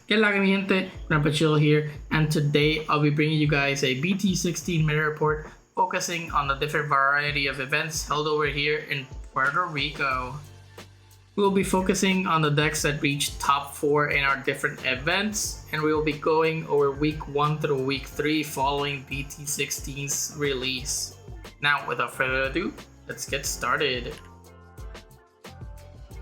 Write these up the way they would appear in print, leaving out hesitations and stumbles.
Que la que mi gente, Grandpa Chill here, and today I'll be bringing you guys a BT16 meta report focusing on the different variety of events held over here in Puerto Rico. We will be focusing on the decks that reached top 4 in our different events, and we will be going over week 1 through week 3 following BT16's release. Now, without further ado, let's get started.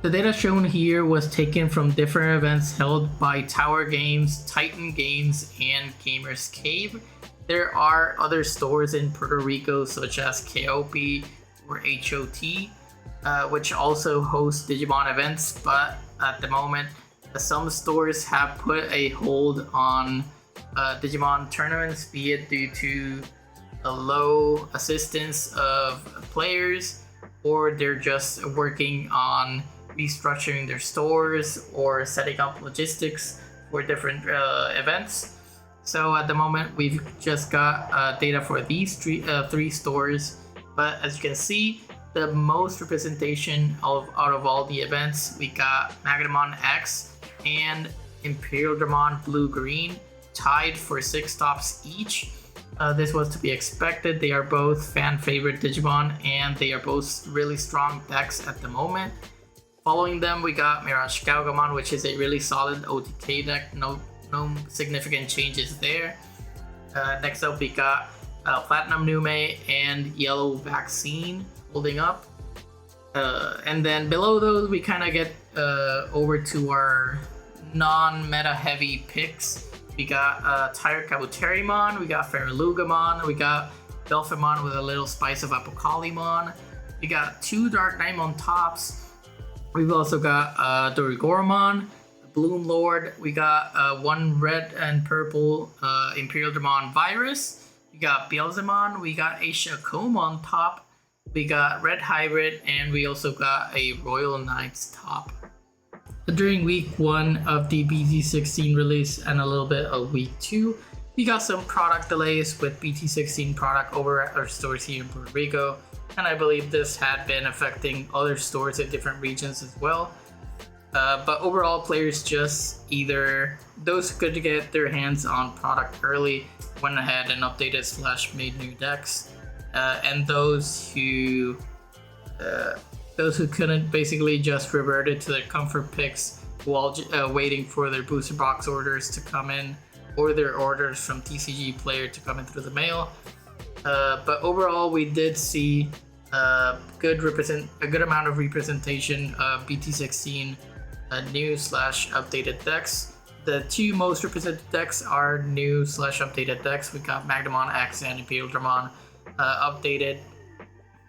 The data shown here was taken from different events held by Tower Games, Titan Games, and Gamers Cave. There are other stores in Puerto Rico such as KOP or HOT, which also host Digimon events, but at the moment some stores have put a hold on Digimon tournaments, be it due to a low assistance of players, or they're just working on restructuring their stores or setting up logistics for different events. So at the moment we've just got data for these three stores, but as you can see, the most representation out of all the events, we got MagnamonX and Imperialdramon Blue Green tied for 6 tops each. This was to be expected. They are both fan favorite Digimon and they are both really strong decks at the moment. Following them, we got Mirage which is a really solid OTK deck. No significant changes there. Next up, we got Platinum Nume and Yellow Vaccine holding up. And then below those, we kind of get over to our non-meta heavy picks. We got TyrantKabuterimon, we got Ferulugamon, we got Belphemon with a little spice of Apocalymon. We got 2 Dark Numemon tops. We've also got Dorigoromon, Bloom Lord. We got 1 red and purple Imperialdramon Virus. We got Belphemon. We got Apocalymon top. We got Red Hybrid, and we also got a Royal Knights top. During week 1 of the BT16 release and a little bit of week 2, we got some product delays with BT16 product over at our stores here in Puerto Rico, and I believe this had been affecting other stores in different regions as well. But overall, players just either those who could get their hands on product early went ahead and updated / made new decks, and those who couldn't basically just reverted to their comfort picks while waiting for their booster box orders to come in or their orders from TCG player to come in through the mail. But overall, we did see a good amount of representation of BT16 new / updated decks. The 2 most represented decks are new / updated decks. We got MagnamonX and Imperialdramon updated,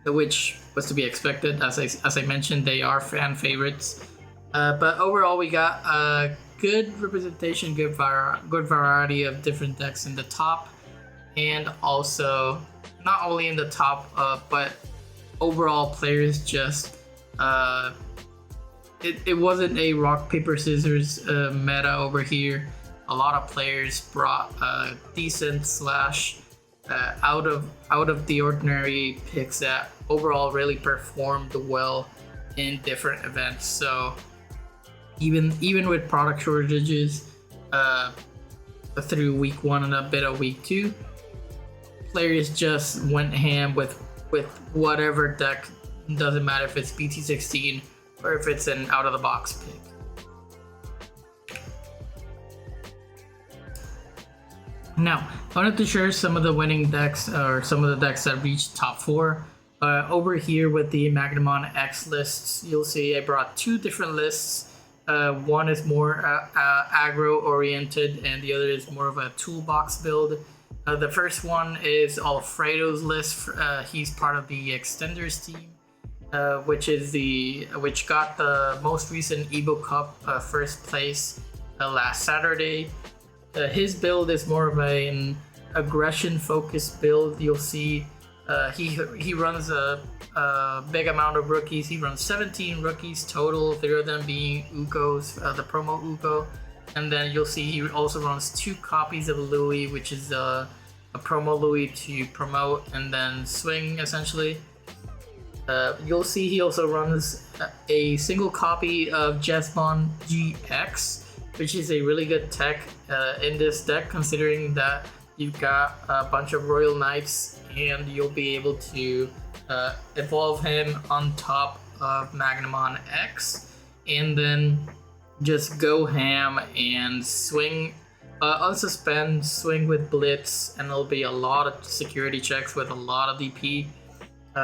which was to be expected. As I mentioned, they are fan favorites. But overall, we got a good representation, good variety of different decks in the top, and also not only in the top, but overall players just it wasn't a rock paper scissors meta over here. A lot of players brought decent / out of the ordinary picks that overall really performed well in different events. So even with product shortages through week 1 and a bit of week 2, players just went ham with whatever deck. Doesn't matter if it's BT16 or if it's an out of the box pick. Now, I wanted to share some of the winning decks, or some of the decks that reached top 4. Over here with the MagnamonX lists, you'll see I brought 2 different lists. One is more aggro oriented, and the other is more of a toolbox build. The first one is Alfredo's list. He's part of the Extenders team, which got the most recent Evo Cup first place last Saturday. His build is more of an aggression focused build. You'll see he runs a big amount of rookies. He runs 17 rookies total, 3 of them being Ukos, the promo Uko. And then you'll see he also runs 2 copies of Louis, which is a promo Louis to promote and then swing essentially. You'll see he also runs a single copy of Jesmon GX, which is a really good tech in this deck, considering that you've got a bunch of Royal Knights and you'll be able to evolve him on top of MagnamonX, and then just go ham and swing, unsuspend, swing with Blitz, and there'll be a lot of security checks with a lot of DP.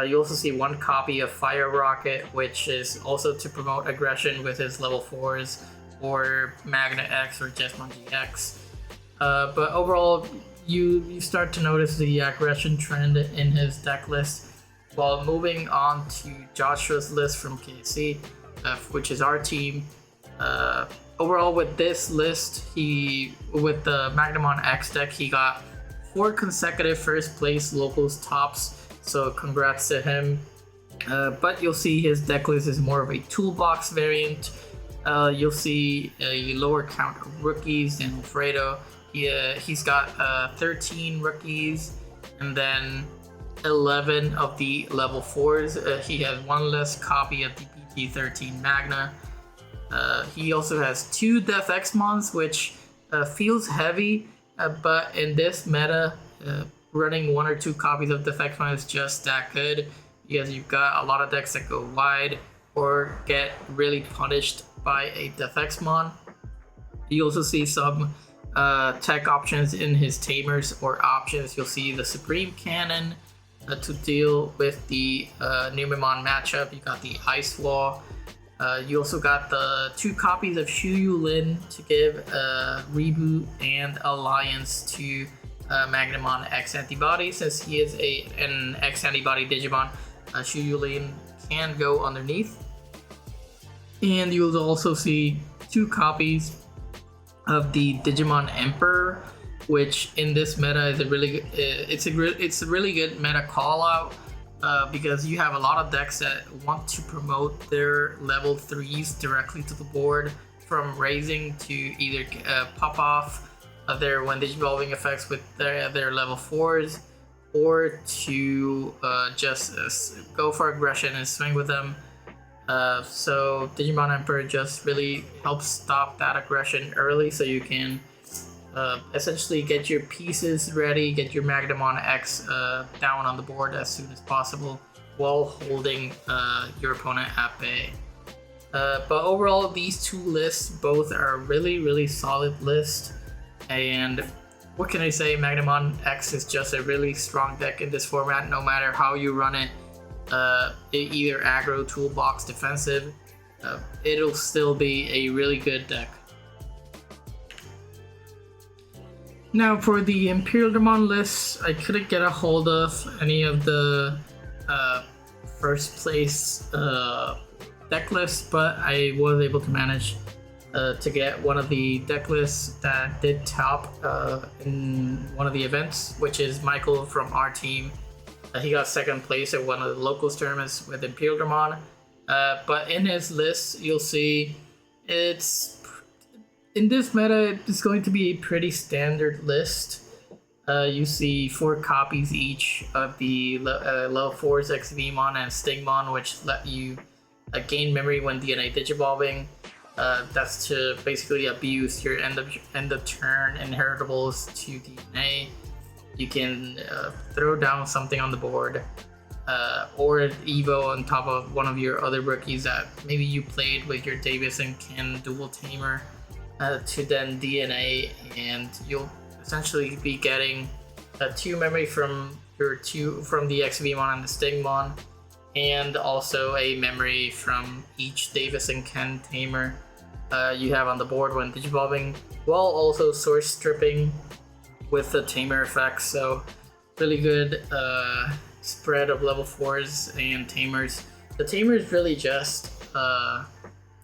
You also see one copy of Fire Rocket, which is also to promote aggression with his level 4s, or MagnaX or Jesmon GX. But overall, you start to notice the aggression trend in his deck list. While moving on to Joshua's list from KC, which is our team. Overall, with this list, with the MagnamonX deck, he got 4 consecutive first place locals tops, so congrats to him. But you'll see his deck list is more of a toolbox variant. You'll see a lower count of rookies than Alfredo. He's got 13 rookies, and then 11 of the level 4s. He has 1 less copy of the BT16 Magna. He also has 2 Belphemons, which feels heavy, but in this meta, running 1 or 2 copies of Belphemon is just that good, because you've got a lot of decks that go wide or get really punished by a Belphemon. You also see some tech options in his tamers or options. You'll see the Supreme Cannon to deal with the Numemon matchup. You got the Ice Wall. You also got the 2 copies of Shuyu Lin to give Reboot and Alliance to MagnamonX Antibody. Since he is an X Antibody Digimon, Shuyu Lin can go underneath. And you'll also see 2 copies of the Digimon Emperor, which in this meta is a really it's a really good meta call out, because you have a lot of decks that want to promote their level 3s directly to the board, from raising to either pop off their when digivolving effects with their level 4s, or to just go for aggression and swing with them. So Digimon Emperor just really helps stop that aggression early, so you can essentially get your pieces ready, get your MagnamonX down on the board as soon as possible, while holding your opponent at bay. But overall, these 2 lists both are really solid lists, and what can I say, MagnamonX is just a really strong deck in this format, no matter how you run it. Either aggro, toolbox, defensive, it'll still be a really good deck. Now for the Imperialdramon list, I couldn't get a hold of any of the first place deck lists, but I was able to manage to get one of the deck lists that did top in one of the events, which is Michael from our team. He got 2nd place at one of the locals tournaments with Imperialdramon. But in his list, you'll see in this meta, it's going to be a pretty standard list. You see 4 copies each of the level 4s XVmon and Stingmon, which let you gain memory when DNA digivolving. That's to basically abuse your end of turn inheritables to DNA. You can throw down something on the board, or Evo on top of one of your other rookies that maybe you played with your Davis and Ken dual tamer, to then DNA, and you'll essentially be getting 2 memory from the XVmon and the Stingmon, and also a memory from each Davis and Ken tamer you have on the board when digivolving, while also source stripping with the tamer effects. So really good spread of level 4s and tamers. The tamers really just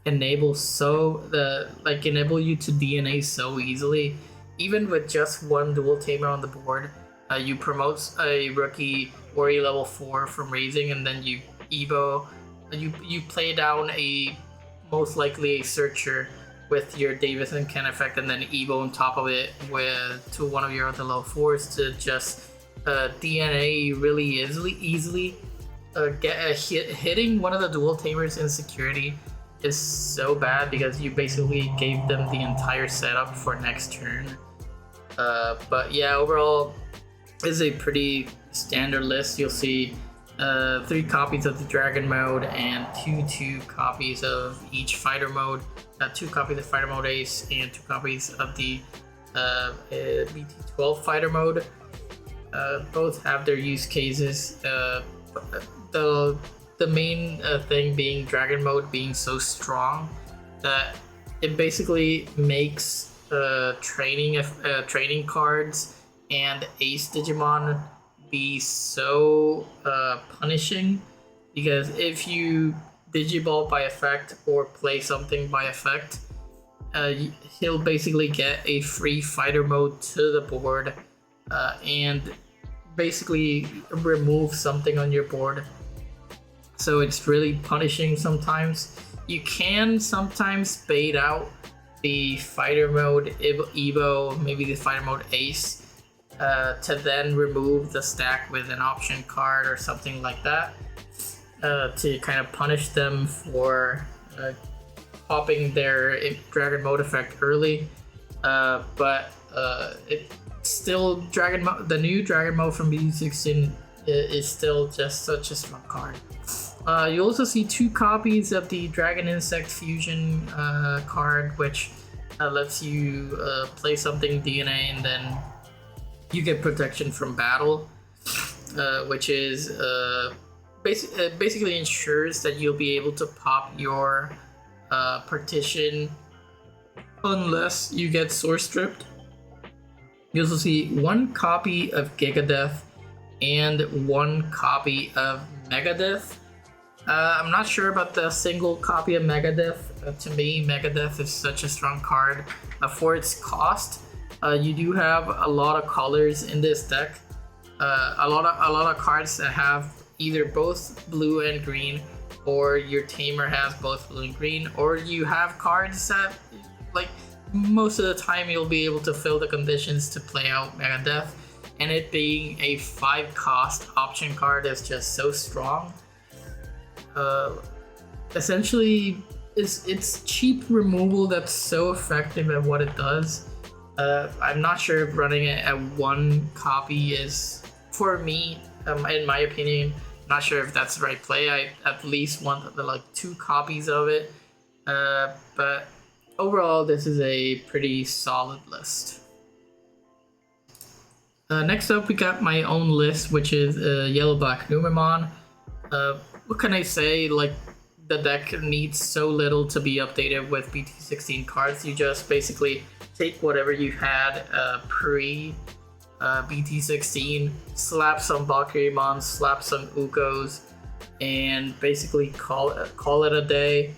enable you to DNA so easily. Even with just 1 dual tamer on the board, you promote a rookie or a level 4 from raising, and then you evo, you play down a most likely a searcher with your Davis and Ken effect, and then evo on top of it to one of your other level 4s to just DNA really easily. Hitting one of the dual tamers in security is so bad because you basically gave them the entire setup for next turn. But yeah, overall, it's a pretty standard list. You'll see 3 copies of the Dragon mode and 2 copies of each fighter mode. 2 copies of fighter mode Ace and 2 copies of the BT12 fighter mode. Both have their use cases. The main thing being Dragon mode being so strong that it basically makes training cards and Ace Digimon be so punishing, because if you Digiball by effect or play something by effect, he'll basically get a free fighter mode to the board and basically remove something on your board. So it's really punishing sometimes. You can sometimes bait out the fighter mode Evo, maybe the fighter mode Ace, to then remove the stack with an option card or something like that, to kind of punish them for popping their Dragon mode effect early. But it's still the new Dragon mode from BT16 is still just such a strong card. You also see 2 copies of the Dragon Insect Fusion card, which lets you play something DNA and then you get protection from battle, which is basically ensures that you'll be able to pop your partition unless you get source stripped. You also see 1 copy of Gigadeath and 1 copy of Megadeth. I'm not sure about the single copy of Megadeth. To me, Megadeth is such a strong card for its cost. You do have a lot of colors in this deck. A lot of cards that have either both blue and green, or your tamer has both blue and green, or you have cards that, like, most of the time you'll be able to fill the conditions to play out Megadeth, and it being a 5 cost option card is just so strong. Essentially, it's cheap removal that's so effective at what it does. I'm not sure if running it at 1 copy is, for me, in my opinion, not sure if that's the right play. I at least want like 2 copies of it. But overall, this is a pretty solid list. Next up, we got my own list, which is Yellow-Black Numemon. What can I say? Like, the deck needs so little to be updated with BT16 cards. You just basically take whatever you had pre BT16, slap some Valkyriemon, slap some Ukos, and basically call it a day.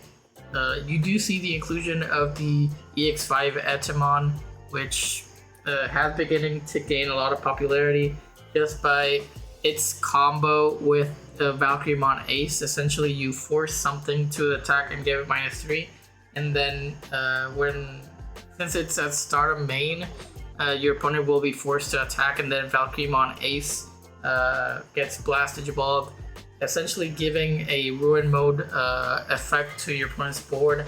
You do see the inclusion of the EX5 Etemon, which has beginning to gain a lot of popularity just by its combo with the Valkyriemon Ace. Essentially, you force something to attack and give it -3, and then since it's at start of main, your opponent will be forced to attack, and then Valkyriemon Ace gets Blast Digivolved, essentially giving a Ruin mode effect to your opponent's board,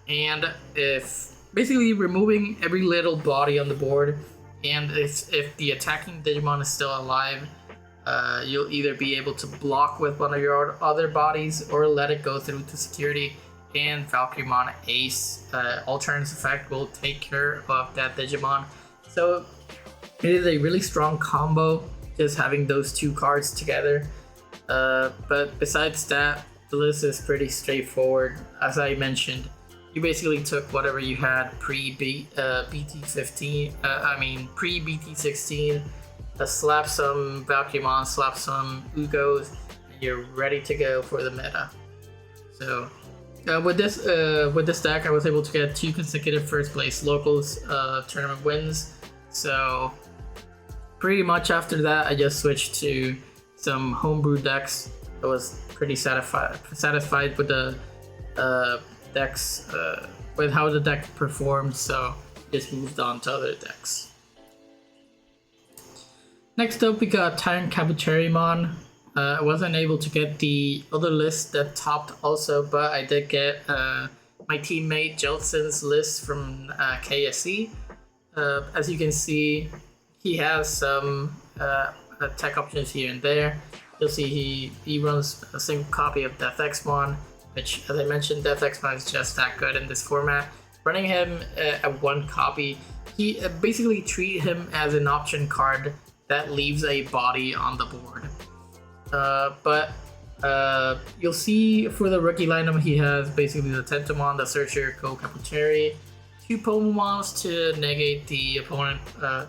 and if basically removing every little body on the board. And if the attacking Digimon is still alive, you'll either be able to block with one of your other bodies or let it go through to security, and Valkyriemon Ace Alternate effect will take care of that Digimon. So it is a really strong combo, just having those 2 cards together. But besides that, the list is pretty straightforward. As I mentioned, you basically took whatever you had pre-BT16, slap some Valkyriemon, slap some Ukos, and you're ready to go for the meta. So with this deck, I was able to get 2 consecutive first place locals tournament wins. So pretty much after that, I just switched to some homebrew decks. I was pretty satisfied with the decks, with how the deck performed, so just moved on to other decks. Next up, we got TyrantKabuterimon. I wasn't able to get the other list that topped also, but I did get my teammate Jelson's list from KSC. As you can see, he has some tech options here and there. You'll see he runs a single copy of Belphemon, which, as I mentioned, Belphemon is just that good in this format. Running him at one copy, he basically treat him as an option card that leaves a body on the board. But you'll see for the rookie lineup, he has basically the Tentomon, the Searcher, Kabuteri, 2 Pomomons to negate the opponent,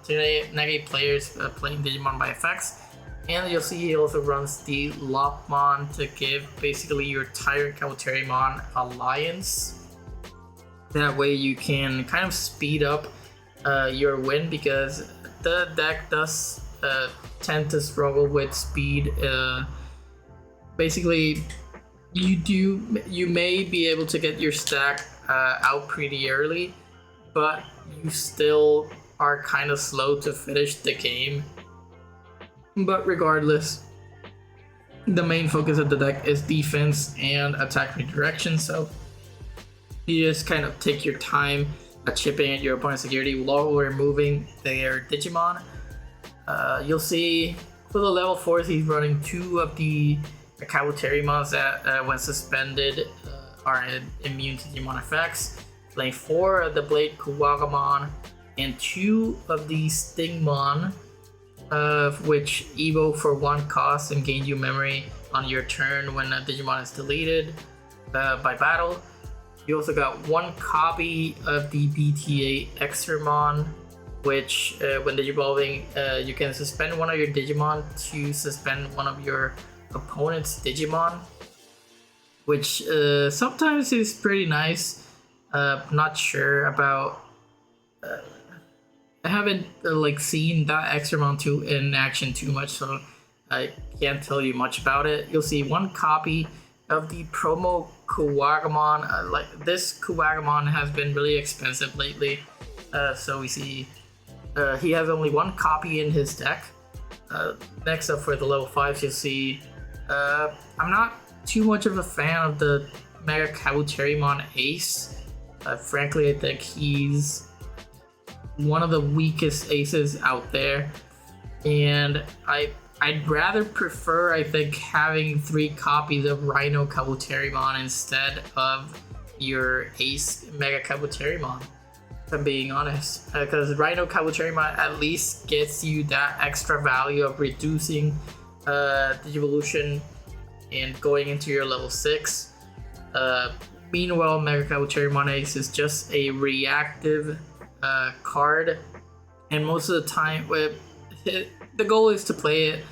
to negate players playing Digimon by effects. And you'll see he also runs the Lopmon to give basically your TyrantKabuterimon alliance. That way you can kind of speed up your win, because the deck does tend to struggle with speed. Basically, you may be able to get your stack out pretty early, but you still are kind of slow to finish the game. But regardless, the main focus of the deck is defense and attack redirection, so you just kind of take your time chipping at your opponent's security while removing their Digimon. You'll see for the level 4s, he's running 2 of the Kabuterimons that, when suspended, are immune to Digimon effects. Playing 4 of the Blade Kuwagamon and 2 of the Stingmon, which evo for 1 cost and gain you memory on your turn when a Digimon is deleted by battle. You also got 1 copy of the BT16 which when Digivolving, you can suspend one of your Digimon to suspend one of your opponent's Digimon, which sometimes is pretty nice. Not sure about. I haven't seen that Extramon 2 in action too much, so I can't tell you much about it. You'll see 1 copy of the promo Kuwagamon. This Kuwagamon has been really expensive lately, so we see he has only 1 copy in his deck. Next up for the level 5s, you'll see I'm not too much of a fan of the Mega Kabuterimon Ace. Frankly, I think he's one of the weakest aces out there, and I'd rather prefer, I think, having 3 copies of Rhino Kabuterimon instead of your Ace Mega Kabuterimon, if I'm being honest, because Rhino Kabuterimon at least gets you that extra value of reducing Digivolution and going into your level 6. Meanwhile, Mega Kabuterimon Ace is just a reactive card, and most of the time the goal is to play it,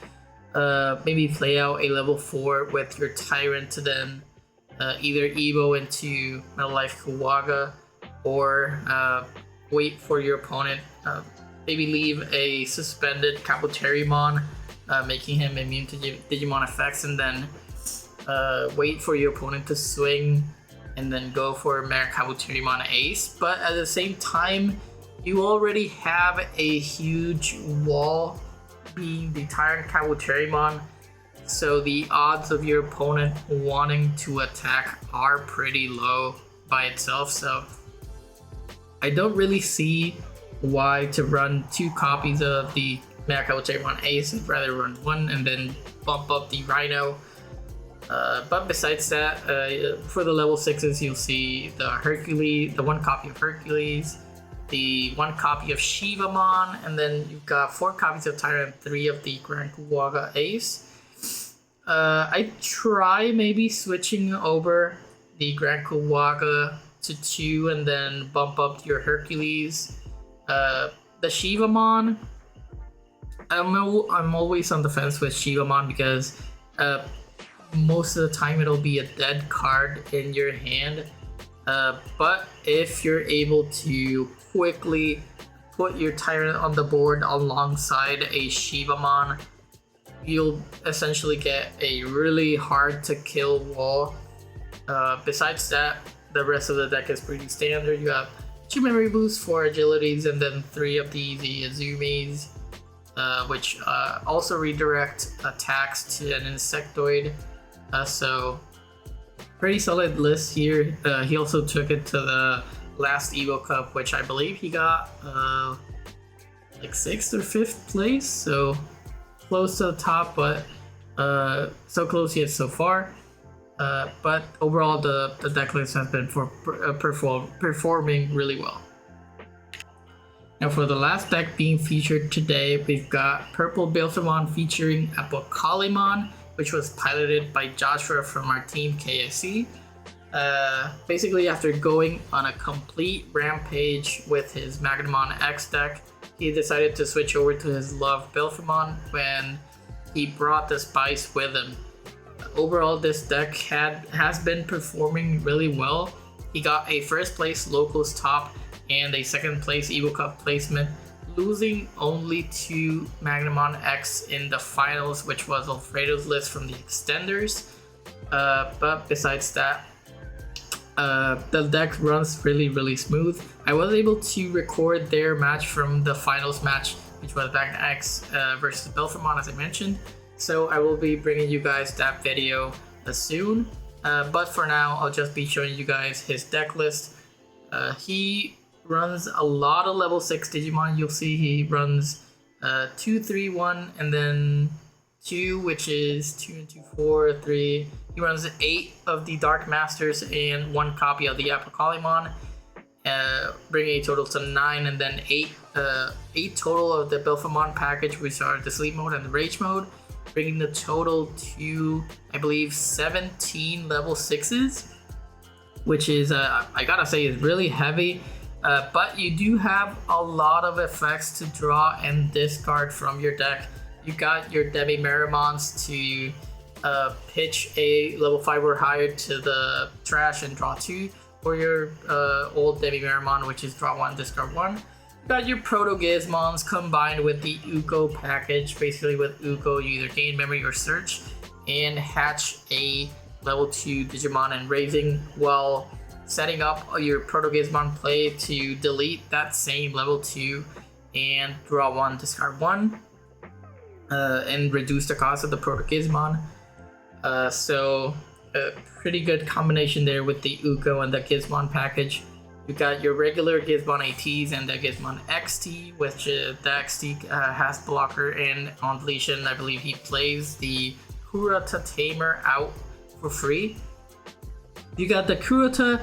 maybe play out a level 4 with your Tyrant to then either evo into Metal Life Kuwaga, or wait for your opponent, maybe leave a suspended Kabuterimon, making him immune to Digimon effects, and then wait for your opponent to swing and then go for Mega Kabuterimon Ace. But at the same time, you already have a huge wall being the TyrantKabuterimon, so the odds of your opponent wanting to attack are pretty low by itself. So I don't really see why to run 2 copies of the Mega Kabuterimon Ace. I'd rather run 1 and then bump up the Rhino. But besides that, for the level 6s, you'll see the Hercules, the 1 copy of Hercules, the 1 copy of Shivamon, and then you've got 4 copies of Tyrant, 3 of the Grand Kuwaga Ace. I try maybe switching over the Grand Kuwaga to 2 and then bump up your Hercules. The Shivamon, I'm always on the fence with Shivamon, because most of the time it'll be a dead card in your hand, but if you're able to quickly put your Tyrant on the board alongside a Shivamon, you'll essentially get a really hard to kill wall. Besides that, the rest of the deck is pretty standard. You have 2 memory boosts, 4 agilities, and then 3 of the Azumis. which also redirect attacks to an Insectoid. So pretty solid list here. He also took it to the last Evo Cup, which I believe he got like 6th or 5th place, so close to the top, but so close yet so far. But overall, the deck list has been performing really well. Now for the last deck being featured today, we've got Purple Belphemon featuring Apocalymon, which was piloted by Joshua from our team KSC. Basically, after going on a complete rampage with his MagnamonX deck, he decided to switch over to his loved Belphemon when he brought the spice with him. Overall, this deck has been performing really well. He got a first place locals top and a second place Evo Cup placement, losing only to MagnamonX in the finals, which was Alfredo's list from the extenders. But besides that, the deck runs really smooth. I was able to record their match from the finals match, which was MagnamonX versus Belphemon, as I mentioned. So I will be bringing you guys that video soon. But for now, I'll just be showing you guys his deck list. He runs a lot of level 6 Digimon. You'll see he runs 2, 3, 1, and then 2, which is 2 and 2, 4, 3. He runs 8 of the Dark Masters and 1 copy of the Apocalymon, bringing a total to 9, and then 8 total of the Belphemon package, which are the Sleep Mode and the Rage Mode, bringing the total to, I believe, 17 level 6s, which is, I gotta say, is really heavy. But you do have a lot of effects to draw and discard from your deck. You got your Demi-Meramons to pitch a level 5 or higher to the trash and draw 2, or your old Demi-Meramon, which is draw 1, discard 1. You got your Proto-Gizmons combined with the Uko package. Basically with Uko, you either gain memory or search and hatch a level 2 Digimon and raising, while setting up your Proto-Gizmon play to delete that same level 2 and draw 1, discard 1, and reduce the cost of the Proto-Gizmon. So a pretty good combination there with the Uko and the Gizmon package. You got your regular Gizmon ATs and the Gizmon XT, which the XT has blocker, and on deletion, I believe he plays the Kurata Tamer out for free. You got the Kurata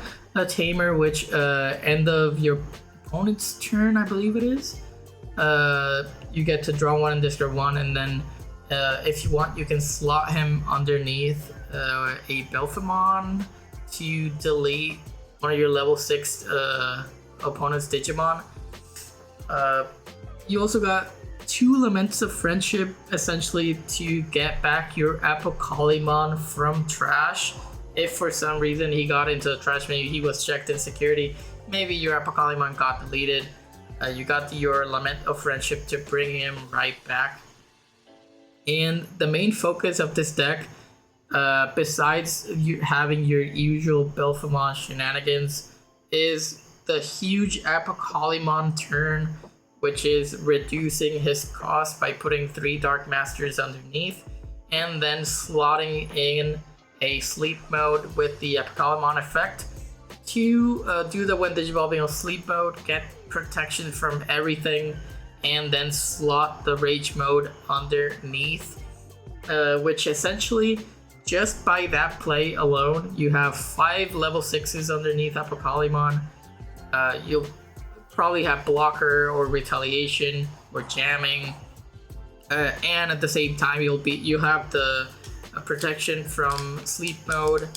Tamer, which end of your opponent's turn, I believe it is. You get to draw 1 and discard 1, and then if you want, you can slot him underneath a Belphemon to delete one of your level 6 opponent's Digimon. You also got 2 Laments of Friendship, essentially to get back your Apocalymon from trash. If for some reason he got into the trash, maybe he was checked in security, maybe your Apocalymon got deleted, you got your Lament of Friendship to bring him right back. And the main focus of this deck, besides you having your usual Belphemon shenanigans, is the huge Apocalymon turn, which is reducing his cost by putting 3 Dark Masters underneath, and then slotting in a Sleep Mode with the Apocalymon effect to do the when Digivolving on Sleep Mode, get protection from everything, and then slot the Rage Mode underneath, which essentially, just by that play alone, you have 5 level 6s underneath Apocalymon. You'll probably have blocker or retaliation or jamming, and at the same time you'll have the protection from Sleep Mode,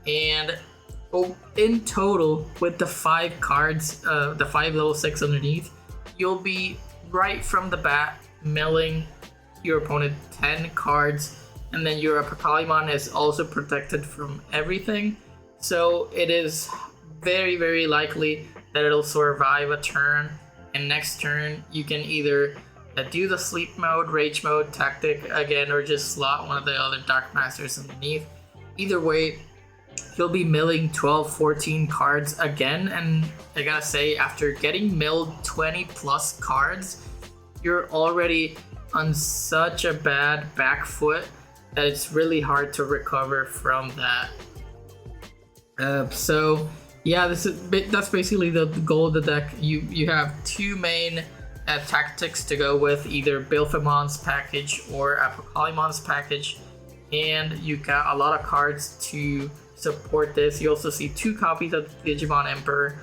and in total with the 5 cards, the 5 level 6 underneath, you'll be right from the bat milling your opponent 10 cards, and then your Apocalymon is also protected from everything. So it is very likely that it'll survive a turn, and next turn you can either do the Sleep Mode, Rage Mode tactic again, or just slot one of the other Dark Masters underneath. Either way, you'll be milling 12-14 cards again, and I gotta say, after getting milled 20 plus cards, you're already on such a bad back foot that it's really hard to recover from that. So yeah, that's basically the goal of the deck. You have two main tactics to go with, either Belphemon's package or Apocalymon package, and you got a lot of cards to support this. You also see 2 copies of the Digimon Emperor,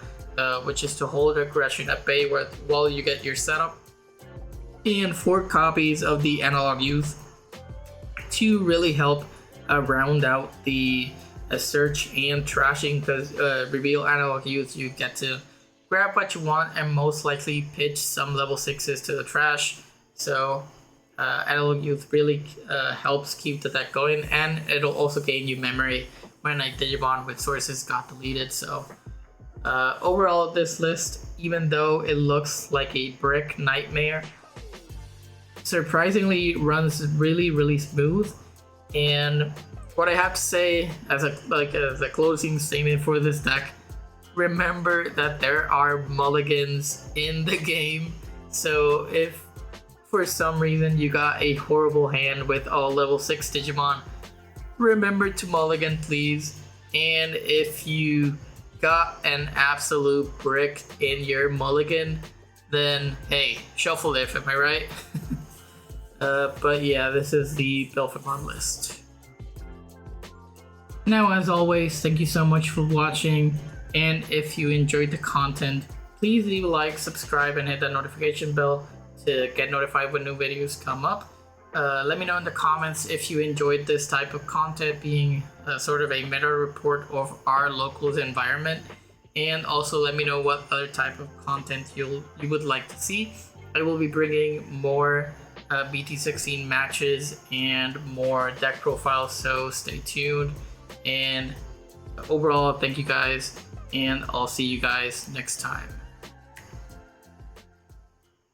which is to hold aggression at bay while you get your setup, and 4 copies of the Analog Youth to really help round out the search and trashing, because reveal Analog Youth, you get to grab what you want and most likely pitch some level 6s to the trash. So Analog Youth really helps keep the deck going, and it'll also gain you memory when a Digimon with sources got deleted. So overall, this list, even though it looks like a brick nightmare, surprisingly runs really smooth. And what I have to say as a closing statement for this deck, remember that there are mulligans in the game. So if for some reason you got a horrible hand with all level 6 Digimon, remember to mulligan, please. And if you got an absolute brick in your mulligan, then hey, shuffle it, am I right? But yeah, this is the Belphemon list. Now, as always, thank you so much for watching, and if you enjoyed the content, please leave a like, subscribe, and hit that notification bell to get notified when new videos come up. Let me know in the comments if you enjoyed this type of content, being sort of a meta report of our locals environment, and also let me know what other type of content you would like to see. I will be bringing more BT16 matches and more deck profiles, so stay tuned. And overall, thank you guys, and I'll see you guys next time.